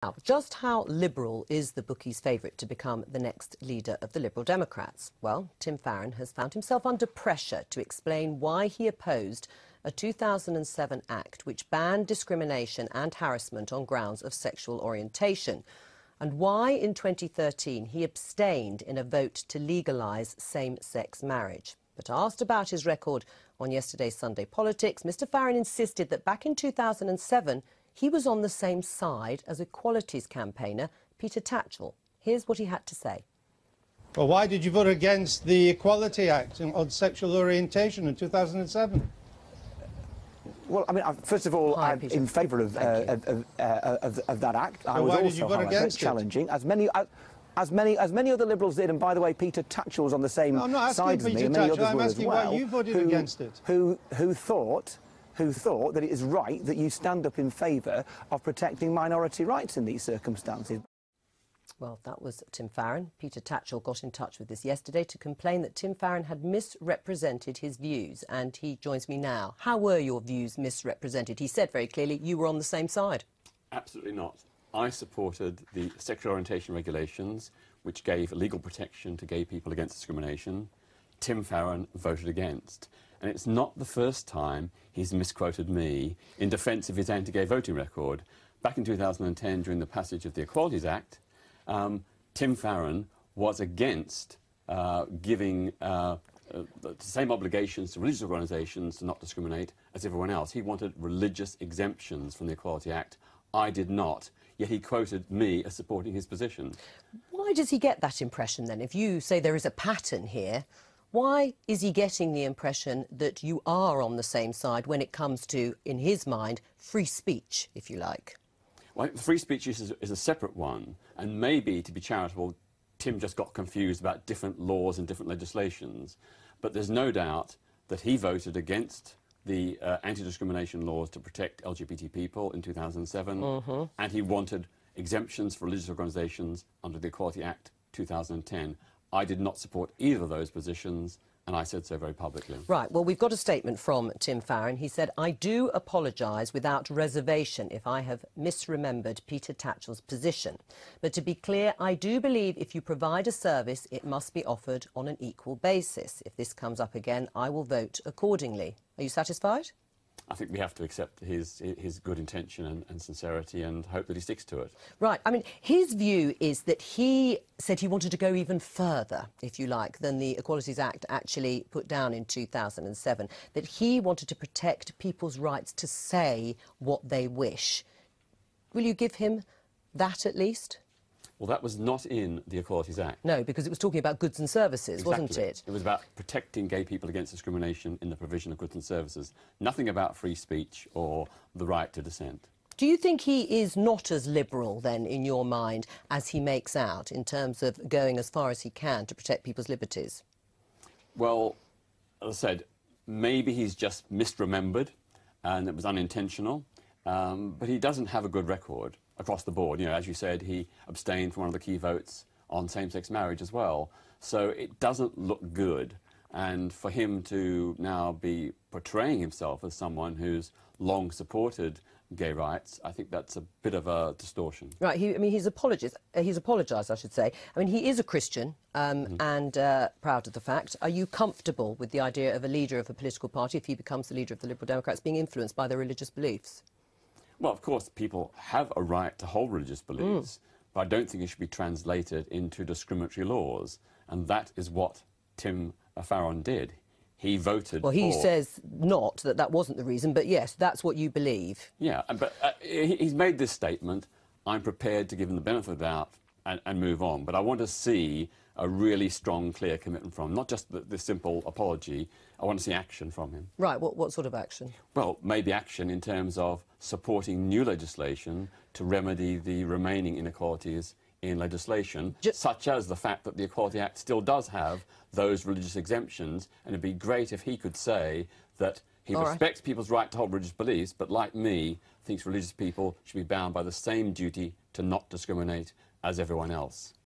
Now, just how liberal is the bookies' favourite to become the next leader of the Liberal Democrats? Well, Tim Farron has found himself under pressure to explain why he opposed a 2007 act which banned discrimination and harassment on grounds of sexual orientation, and why in 2013 he abstained in a vote to legalise same-sex marriage. But asked about his record on yesterday's Sunday Politics, Mr Farron insisted that back in 2007 he was on the same side as equalities campaigner Peter Tatchell. Here's what he had to say. Well, why did you vote against the Equality Act on sexual orientation in 2007? Well, I mean, first of all, I'm in favour of that act. I was also, however, challenging, as many other Liberals did, and by the way, Peter Tatchell was on the same side as me, and many others were as well. I'm asking why you voted against it. Who thought that it is right that you stand up in favour of protecting minority rights in these circumstances. Well, that was Tim Farron. Peter Tatchell got in touch with us yesterday to complain that Tim Farron had misrepresented his views, and he joins me now. How were your views misrepresented? He said very clearly you were on the same side. Absolutely not. I supported the sexual orientation regulations, which gave legal protection to gay people against discrimination. Tim Farron voted against. And it's not the first time he's misquoted me in defence of his anti-gay voting record. Back in 2010, during the passage of the Equalities Act, Tim Farron was against giving the same obligations to religious organisations to not discriminate as everyone else. He wanted religious exemptions from the Equality Act. I did not, yet he quoted me as supporting his position. Why does he get that impression, then? If you say there is a pattern here, why is he getting the impression that you are on the same side when it comes to, in his mind, free speech, if you like? Well, free speech is a separate one, and maybe, to be charitable, Tim just got confused about different laws and different legislations. But there's no doubt that he voted against the anti-discrimination laws to protect LGBT people in 2007, and he wanted exemptions for religious organisations under the Equality Act 2010. I did not support either of those positions, and I said so very publicly. Right, well, we've got a statement from Tim Farron. He said, "I do apologise without reservation if I have misremembered Peter Tatchell's position. But to be clear, I do believe if you provide a service, it must be offered on an equal basis. If this comes up again, I will vote accordingly." Are you satisfied? I think we have to accept his good intention and sincerity and hope that he sticks to it. Right. I mean, his view is that he said he wanted to go even further, if you like, than the Equalities Act actually put down in 2007, that he wanted to protect people's rights to say what they wish. Will you give him that at least? Well, that was not in the Equalities Act. No, because it was talking about goods and services, Exactly. wasn't it? It was about protecting gay people against discrimination in the provision of goods and services. Nothing about free speech or the right to dissent. Do you think he is not as liberal, then, in your mind, as he makes out, in terms of going as far as he can to protect people's liberties? Well, as I said, maybe he's just misremembered and it was unintentional, but he doesn't have a good record across the board. You know, as you said, he abstained from one of the key votes on same-sex marriage as well. So it doesn't look good. And for him to now be portraying himself as someone who's long supported gay rights, I think that's a bit of a distortion. Right. I mean, he's apologised, I should say. I mean, he is a Christian and proud of the fact. Are you comfortable with the idea of a leader of a political party, if he becomes the leader of the Liberal Democrats, being influenced by their religious beliefs? Well, of course, people have a right to hold religious beliefs, but I don't think it should be translated into discriminatory laws, and that is what Tim Farron did. He voted Well, he says not, that wasn't the reason, but yes, that's what you believe. Yeah, but he's made this statement. I'm prepared to give him the benefit of the doubt and move on, but I want to see a really strong, clear commitment from him, not just the simple apology. I want to see action from him. Right, what sort of action? Well, maybe action in terms of supporting new legislation to remedy the remaining inequalities in legislation, such as the fact that the Equality Act still does have those religious exemptions, and it'd be great if he could say that he respects people's right to hold religious beliefs, but like me, thinks religious people should be bound by the same duty to not discriminate as everyone else.